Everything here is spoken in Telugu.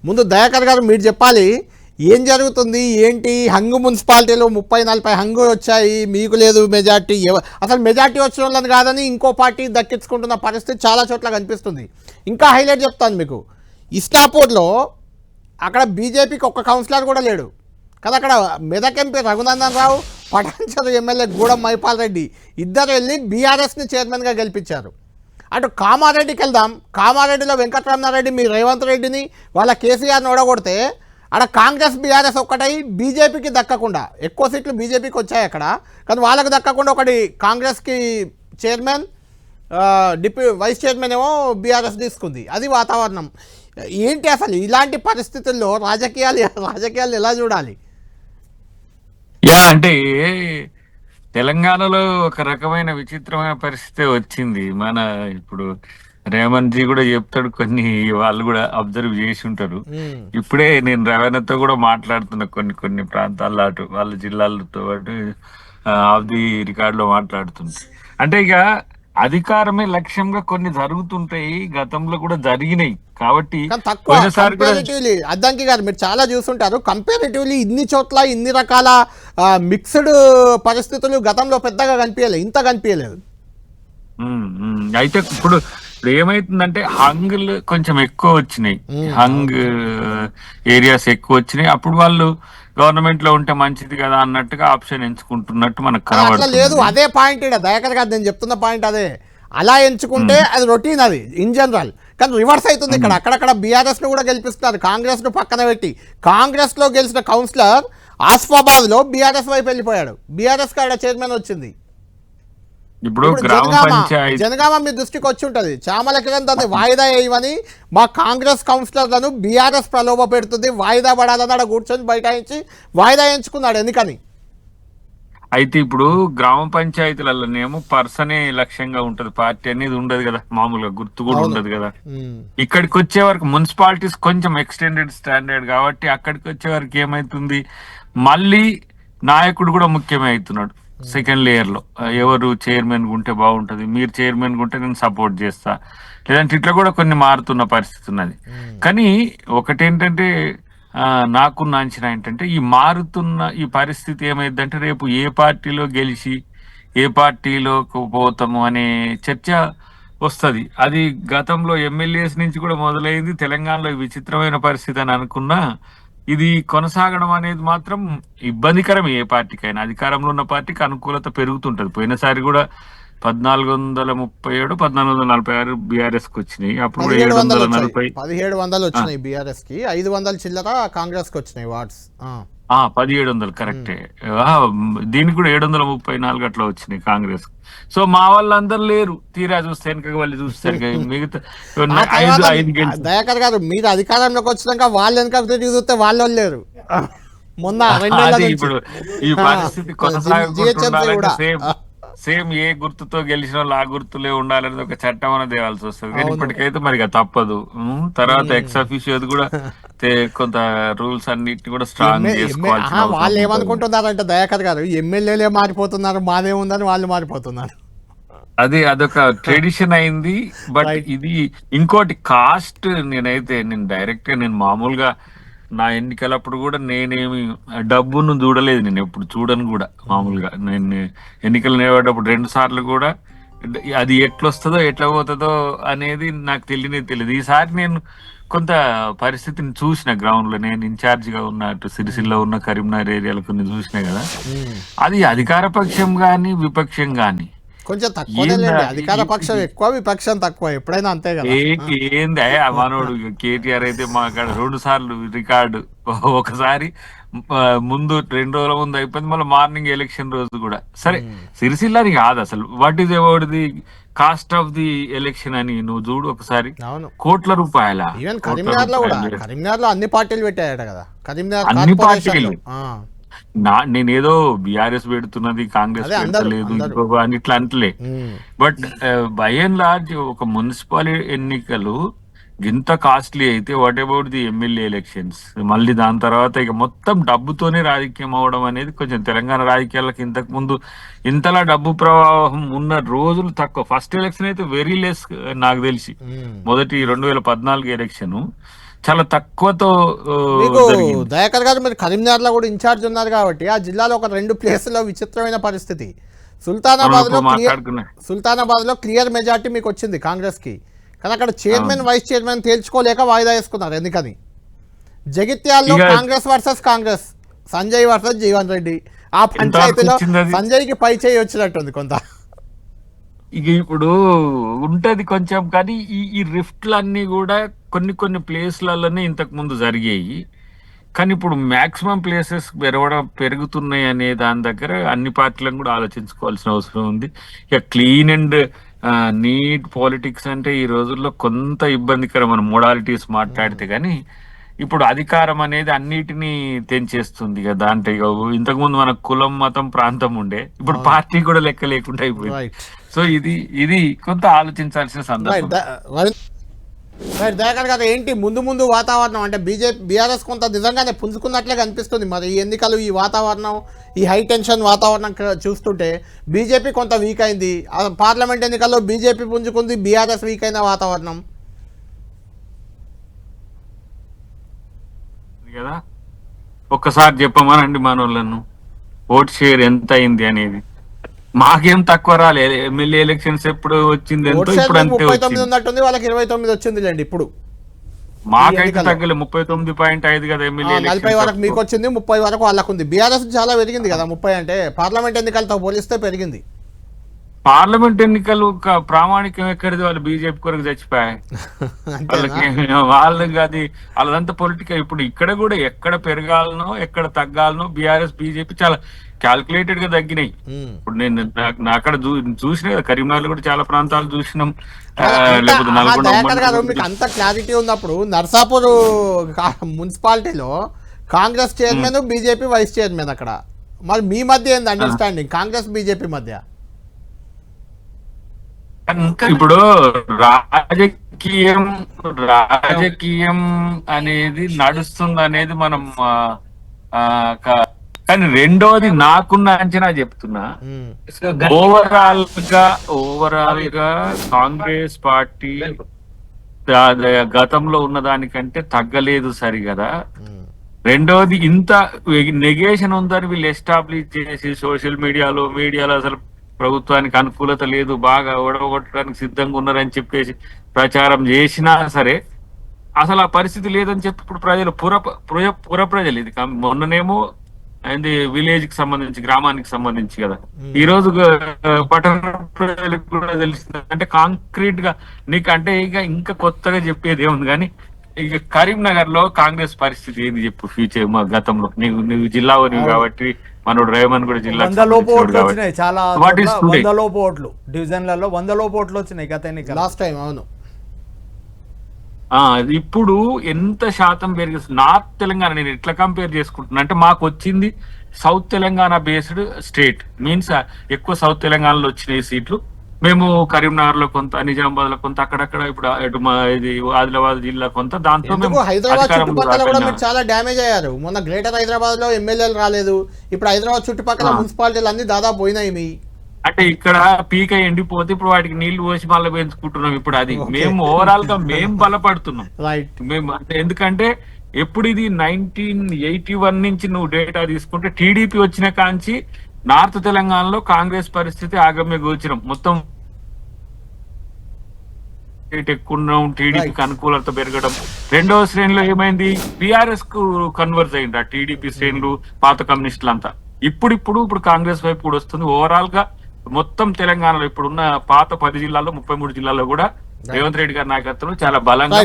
ముందు దయాకర్ గారు మీరు చెప్పాలి, ఏం జరుగుతుంది ఏంటి? హంగు మున్సిపాలిటీలో 30-40 హంగు వచ్చాయి, మీకు లేదు మెజార్టీ. అసలు మెజార్టీ వచ్చిన వాళ్ళని కాదని ఇంకో పార్టీ దక్కించుకుంటున్న పరిస్థితి చాలా చోట్ల కనిపిస్తుంది. ఇంకా హైలైట్ చెప్తాను మీకు, ఇస్నాపూర్లో అక్కడ బీజేపీకి ఒక్క కౌన్సిలర్ కూడా లేడు కదా. అక్కడ మెదక్ ఎంపీ రఘునందన్ రావు, పటాన్చెరు ఎమ్మెల్యే గూడెం మైపాల్ రెడ్డి ఇద్దరు వెళ్ళి బీఆర్ఎస్ని చైర్మన్గా గెలిపించారు. అటు కామారెడ్డికి వెళ్దాం. కామారెడ్డిలో వెంకటరమణారెడ్డి మీ రేవంత్ రెడ్డిని వాళ్ళ కేసీఆర్ని ఓడగొడితే అక్కడ కాంగ్రెస్ బీఆర్ఎస్ ఒక్కటై బీజేపీకి దక్కకుండా, ఎక్కువ సీట్లు బీజేపీకి వచ్చాయి అక్కడ, కానీ వాళ్ళకి దక్కకుండా ఒకటి కాంగ్రెస్కి చైర్మన్, వైస్ చైర్మన్ ఏమో బీఆర్ఎస్ తీసుకుంది. అది వాతావరణం. ఏంటి అసలు ఇలాంటి పరిస్థితుల్లో రాజకీయాలు ఎలా చూడాలి? అంటే తెలంగాణలో ఒక రకమైన విచిత్రమైన పరిస్థితి వచ్చింది. మన ఇప్పుడు రేవంత్ జీ కూడా చెప్తాడు, కొన్ని వాళ్ళు కూడా అబ్జర్వ్ చేసి ఉంటారు. ఇప్పుడే నేను రేవంత్తో కూడా మాట్లాడుతున్నా కొన్ని ప్రాంతాల్లో, అటు వాళ్ళ జిల్లాలతో పాటు ఆఫ్ ది రికార్డ్ లో మాట్లాడుతుంది. అంటే ఇక అధికారమే లక్ష్యంగా కొన్ని జరుగుతుంటాయి, గతంలో కూడా జరిగినాయి. కాబట్టి అద్దంకి గారు మీరు చాలా చూస్తుంటారు, కంపారిటివ్లీ ఇన్ని చోట్ల ఇన్ని రకాల మిక్స్డ్ పరిస్థితులు గతంలో పెద్దగా కనిపించలేదు, ఇంత కనిపించలేదు. అయితే ఇప్పుడు ఏమైతుందంటే హంగులు కొంచెం ఎక్కువ వచ్చినాయి, హంగ్ ఏరియాస్ ఎక్కువ వచ్చినాయి. అప్పుడు వాళ్ళు గవర్నమెంట్ లో ఉంటే మంచిది కదా అన్నట్టుగా ఆప్షన్ ఎంచుకుంటున్నట్టు మనకు కనబడుతుంది. లేదు, అదే పాయింట్ దయాకర్ గారు నేను చెప్తున్న పాయింట్ అదే. అలా ఎంచుకుంటే అది రొటీన్, అది ఇన్ జనరల్. కానీ రివర్స్ అవుతుంది ఇక్కడ. అక్కడక్కడ బీఆర్ఎస్ ను కూడా గెలిపిస్తున్నారు, కాంగ్రెస్ ను పక్కన పెట్టి. కాంగ్రెస్ లో గెలిచిన కౌన్సిలర్ ఆసిఫాబాద్ లో బీఆర్ఎస్ వైపు వెళ్ళిపోయాడు, బీఆర్ఎస్ కాడ చైర్మన్ వచ్చింది. ఇప్పుడు జనగామ మీ దృష్టికి వచ్చి ఉంటుంది, చామల కిరణ్ దాన్ని వాయిదా వేయమని మా కాంగ్రెస్ కౌన్సిలర్లను బీఆర్ఎస్ ప్రలోభ పెడుతుంది, వాయిదా పడాలని అక్కడ కూర్చొని బైఠాయించి వాయిదా ఎంచుకున్నాడు ఎందుకని. అయితే ఇప్పుడు గ్రామ పంచాయతీలలోనేమో పర్సనే లక్ష్యంగా ఉంటది, పార్టీ అనేది ఉండదు కదా, మామూలుగా గుర్తు కూడా ఉండదు కదా. ఇక్కడికి వచ్చే వరకు మున్సిపాలిటీస్ కొంచెం ఎక్స్టెండెడ్ స్టాండర్డ్ కాబట్టి అక్కడికి వచ్చే వరకు ఏమైతుంది, మళ్ళీ నాయకుడు కూడా ముఖ్యమే అవుతున్నాడు. సెకండ్ లేయర్ లో ఎవరు చైర్మన్ ఉంటే బాగుంటది, మీరు చైర్మన్ ఉంటే నేను సపోర్ట్ చేస్తా, లేదంటే ఇట్లా కూడా కొన్ని మారుతున్న పరిస్థితి ఉన్నది. కానీ ఒకటేంటంటే నాకున్న అంచనా ఏంటంటే, ఈ మారుతున్న ఈ పరిస్థితి ఏమైందంటే రేపు ఏ పార్టీలో గెలిచి ఏ పార్టీలోకి పోతాము అనే చర్చ వస్తుంది. అది గతంలో ఎమ్మెల్యేస్ నుంచి కూడా మొదలైంది. తెలంగాణలో విచిత్రమైన పరిస్థితి అని అనుకున్నా, ఇది కొనసాగడం అనేది మాత్రం ఇబ్బందికరమే. ఏ పార్టీకైనా అధికారంలో ఉన్న పార్టీకి అనుకూలత పెరుగుతుంటది. పోయినసారి కూడా 1437, 1446 బీఆర్ఎస్ కి వచ్చినాయి. అప్పుడు 1700 వచ్చినాయి బీఆర్ఎస్ కి, 500 చిల్లర కాంగ్రెస్ కి వచ్చినాయి వార్డ్స్. 1700 కరెక్టే. దీనికి కూడా 734 అట్లా వచ్చినాయి కాంగ్రెస్. సో మా వాళ్ళందరూ లేరు, తీరా చూస్తే వెనక వాళ్ళు చూస్తారు మిగతా దయాకర్ గారు మీరు అధికారంలోకి వచ్చినాక వాళ్ళు వెనక తిరిగి చూస్తే వాళ్ళు లేరు. మొన్న ఇప్పుడు ఈ పరిస్థితి కొనసాగుతుండాలంటే సేమ్ ఏ గుర్తుతో గెలిచిన వాళ్ళు ఆ గుర్తులే ఉండాలనేది ఒక చట్టం అనేది తేవాల్సి వస్తుంది. కానీ ఇప్పటికైతే మరి తప్పదు. తర్వాత ఎక్స్ అఫీషియో కూడా కొంత రూల్స్ అన్నిటిని కూడా స్ట్రాంగ్ చేసుకోవాలి. వాళ్ళు ఏమనుకుంటున్నారంటే దయాకర్ గారు, ఎమ్మెల్యేలే మారిపోతున్నారు, మాదే ఉందని వాళ్ళు మారిపోతున్నారు. అదొక ట్రెడిషన్ అయింది. బట్ ఇది ఇంకోటి కాస్ట్. నేను డైరెక్ట్ గా నేను మామూలుగా నా ఎన్నికలప్పుడు కూడా నేనేమి డబ్బును చూడలేదు, నేను ఎప్పుడు చూడను కూడా. మామూలుగా నేను ఎన్నికలు నిలబడేటప్పుడు 2 సార్లు కూడా అది ఎట్లొస్తుందో ఎట్లా పోతుందో అనేది నాకు తెలియదు. ఈసారి నేను కొంత పరిస్థితిని చూసిన గ్రౌండ్ లో, నేను ఇన్ఛార్జ్ గా ఉన్న అటు సిరిసిల్ల ఉన్న కరీంనగర్ ఏరియాలో కొన్ని చూసినా కదా. అది అధికార పక్షం గాని విపక్షం గాని కొంచెం తక్కువ, అధికార పక్షం ఎక్కువ, విపక్షం తక్కువ, ఎప్పుడైనా అంతే కదా. ఏంది మనోడు కేటీఆర్ అయితే మా అక్కడ 2 సార్లు రికార్డు. ఒకసారి ముందు 2 రోజుల ముందు అయిపోయింది, మళ్ళీ మార్నింగ్ ఎలక్షన్ రోజు కూడా. సరే సిరిసిల్లని కాదు అసలు, what is about the cost of the election అని నువ్వు చూడు ఒకసారి. కోట్ల రూపాయల. కరీంనగర్ లో అన్ని పార్టీలు పెట్టాయట కదా, కరీంనగర్ అన్ని పార్టీలు. నేనేదో బీఆర్ఎస్ పెడుతున్నది, కాంగ్రెస్ పెట్టలేదు అని ఇట్లా అంటలే. బట్ బై అండ్ లార్జ్ ఒక మున్సిపాలిటీ ఎన్నికలు ఇంత కాస్ట్లీ అయితే what about the MLA elections? మళ్ళీ దాని తర్వాత ఇక మొత్తం డబ్బుతోనే రాజకీయం అవడం అనేది కొంచెం తెలంగాణ రాజకీయాలకు ఇంతకు ముందు ఇంతలా డబ్బు ప్రవాహం ఉన్న రోజులు తక్కువ. ఫస్ట్ ఎలక్షన్ అయితే వెరీ లెస్ నాకు తెలిసి, మొదటి 2014 ఎలక్షన్. చాలా తక్కువతో మీకు జరిగింది. దయాకర్ గారు మీరు కరీంనగర్లో కూడా ఇన్ఛార్జ్ ఉన్నారు కాబట్టి ఆ జిల్లాలో ఒక 2 ప్లేసుల్లో విచిత్రమైన పరిస్థితి. సుల్తానాబాద్లో క్లియర్ మెజార్టీ మీకు వచ్చింది కాంగ్రెస్కి, కానీ అక్కడ చైర్మన్ వైస్ చైర్మన్ తేల్చుకోలేక వాయిదా వేసుకున్నారు ఎందుకని. జగిత్యాల్లో కాంగ్రెస్ వర్సెస్ కాంగ్రెస్, సంజయ్ వర్సెస్ జీవన్ రెడ్డి. ఆ పంచాయతీలో సంజయ్కి పై చేయి వచ్చినట్టుంది కొంత. ఇక ఇప్పుడు ఉంటది కొంచెం, కానీ ఈ రిఫ్ట్లన్నీ కూడా కొన్ని ప్లేస్లలోనే ఇంతకు ముందు జరిగాయి. కానీ ఇప్పుడు మాక్సిమం ప్లేసెస్ పెరుగుతున్నాయి అనే దాని దగ్గర అన్ని పార్టీలను కూడా ఆలోచించుకోవాల్సిన అవసరం ఉంది. ఇక క్లీన్ అండ్ నీట్ పాలిటిక్స్ అంటే ఈ రోజుల్లో కొంత ఇబ్బందికరమైన మోడాలిటీస్ మాట్లాడితే, కానీ ఇప్పుడు అధికారం అనేది అన్నిటినీ తెంచేస్తుంది కదా. అంటే ఇంతకుముందు మనకు కులం, మతం, ప్రాంతం ఉండే, ఇప్పుడు పార్టీ కూడా లెక్క లేకుండా అయిపోయింది. సో ఇది కొంత ఆలోచించాల్సిన సందర్భం. దయాకర్ గారు ఏంటి ముందు వాతావరణం అంటే బీఆర్ఎస్ కొంత నిజంగానే పుంజుకున్నట్లే కనిపిస్తుంది. మరి ఈ ఎన్నికలు, ఈ వాతావరణం, ఈ హై టెన్షన్ వాతావరణం చూస్తుంటే బీజేపీ కొంత వీక్ అయింది. పార్లమెంట్ ఎన్నికల్లో బీజేపీ పుంజుకుంది, బీఆర్ఎస్ వీక్ అయిన వాతావరణం కదా. ఒక్కసారి చెప్పమనండి మనోళ్ళను, ఓట్ షేర్ ఎంత అయింది అనేది. మాకేం తక్కువ రాలేదు. ఎమ్మెల్యే ఎలక్షన్స్ ఎప్పుడు వచ్చింది ఎంతో, ఇప్పుడు అంతే 39 ఉన్నట్టుంది, వాళ్ళకి 29 వచ్చింది లేండి. ఇప్పుడు మాకైతే తగ్గలే 39.5 కదా ఎమ్మెల్యే. 40 వరకు మీకు వచ్చింది, 30 వరకు వాళ్ళకు ఉంది. బీఆర్ఎస్ చాలా పెరిగింది కదా 30 అంటే, పార్లమెంట్ ఎన్నికలతో పోలిస్తే పెరిగింది. పార్లమెంట్ ఎన్నికలు ప్రామాణికం ఎక్కడిది, వాళ్ళు బీజేపీ కొరకు చచ్చిపోయాయి. వాళ్ళకి అది వాళ్ళదంతా పొలిటికల్. ఇప్పుడు ఇక్కడ కూడా ఎక్కడ పెరగాలనో ఎక్కడ తగ్గాలనో బీఆర్ఎస్ బీజేపీ చాలా క్యాల్కులేటెడ్ గా తగ్గినాయి. ఇప్పుడు నేను అక్కడ చూసిన కరీంనగర్ కూడా చాలా ప్రాంతాలు చూసినాం. లేకపోతే నల్గొండ. మీకు అంత క్లారిటీ ఉన్నప్పుడు నర్సాపూర్ మున్సిపాలిటీలో Congress chairman, BJP vice chairman అక్కడ, మరి మీ మధ్య ఏంది అండర్స్టాండింగ్ కాంగ్రెస్ బీజేపీ మధ్య? ఇప్పుడు రాజకీయం అనేది నడుస్తుంది అనేది మనం, కానీ రెండోది నాకున్న అంచనా చెప్తున్నా, ఓవరాల్ గా కాంగ్రెస్ పార్టీ గతంలో ఉన్న దానికంటే తగ్గలేదు సరి కదా. రెండోది ఇంత నెగేషన్ ఉందని వీళ్ళు ఎస్టాబ్లిష్ చేసి సోషల్ మీడియాలో అసలు ప్రభుత్వానికి అనుకూలత లేదు, బాగా ఓడగొట్టడానికి సిద్ధంగా ఉన్నారని చెప్పేసి ప్రచారం చేసినా సరే అసలు ఆ పరిస్థితి లేదని చెప్పి ఇప్పుడు ప్రజలు పుర ప్రజలు, ఇది మొన్ననేమో అది విలేజ్ కి సంబంధించి, గ్రామానికి సంబంధించి కదా, ఈ రోజు పట్టణ ప్రజలకు కూడా తెలిసింది. అంటే కాంక్రీట్ గా నీకు అంటే ఇంకా కొత్తగా చెప్పేది ఏముంది, కానీ ఇక కరీంనగర్ లో కాంగ్రెస్ పరిస్థితి ఏంది చెప్పు. ఫ్యూచర్ మా గతంలో నువ్వు జిల్లా కాబట్టి, మనోడు రేవన్ కూడా జిల్లా 100 లోపు ఓట్లు వచ్చినాయి, చాలా 100 లోపు ఓట్లు, డివిజన్లలో 100 లోపు ఓట్లు వచ్చినాయి గత ఎన్నిక లాస్ట్ టైం. అవును, ఇప్పుడు ఎంత శాతం పెరిగి నార్త్ తెలంగాణ నేను ఎట్లా కంపేర్ చేసుకుంటున్నా అంటే, మాకు వచ్చింది south Telangana based state, means ఎక్కువ సౌత్ తెలంగాణలో వచ్చినాయి సీట్లు. మేము కరీంనగర్ లో కొంత, నిజామాబాద్ లో కొంత, అక్కడక్కడ ఇప్పుడు ఇది ఆదిలాబాద్ జిల్లా కొంత, దాంతో హైదరాబాద్ చుట్టుపక్కల కూడా మీరు చాలా డ్యామేజ్ అయ్యారు. మొన్న గ్రేటర్ హైదరాబాద్ లో ఎమ్మెల్యేలు రాలేదు, ఇప్పుడు హైదరాబాద్ చుట్టుపక్కల మున్సిపాలిటీలు అన్ని దాదాపు పోయినాయి మీ. అంటే ఇక్కడ పీక ఎండిపోతే ఇప్పుడు వాటికి నీళ్లు పోసి మళ్ళీ పెంచుకుంటున్నాం. ఇప్పుడు అది మేము ఓవరాల్ గా మేము బలపడుతున్నాం మేము. ఎందుకంటే ఎప్పుడు ఇది 1981 నుంచి నువ్వు డేటా తీసుకుంటే, టీడీపీ వచ్చిన కాంచి నార్త్ తెలంగాణలో కాంగ్రెస్ పరిస్థితి ఆగమ్య గోచరం. మొత్తం ఎక్కువ టీడీపీకి అనుకూలత పెరగడం. రెండవ శ్రేణిలో ఏమైంది, బీఆర్ఎస్ కు కన్వర్జ్ అయింది ఆ టీడీపీ శ్రేణులు, పాత కమ్యూనిస్టులంతా. ఇప్పుడు కాంగ్రెస్ వైపు కూడా వస్తుంది. ఓవరాల్ గా మొత్తం తెలంగాణలో ఇప్పుడున్న పాత 10 జిల్లాల్లో 33 జిల్లాల్లో కూడా రేవంత్ రెడ్డి గారి నాయకత్వంలో చాలా బలంగా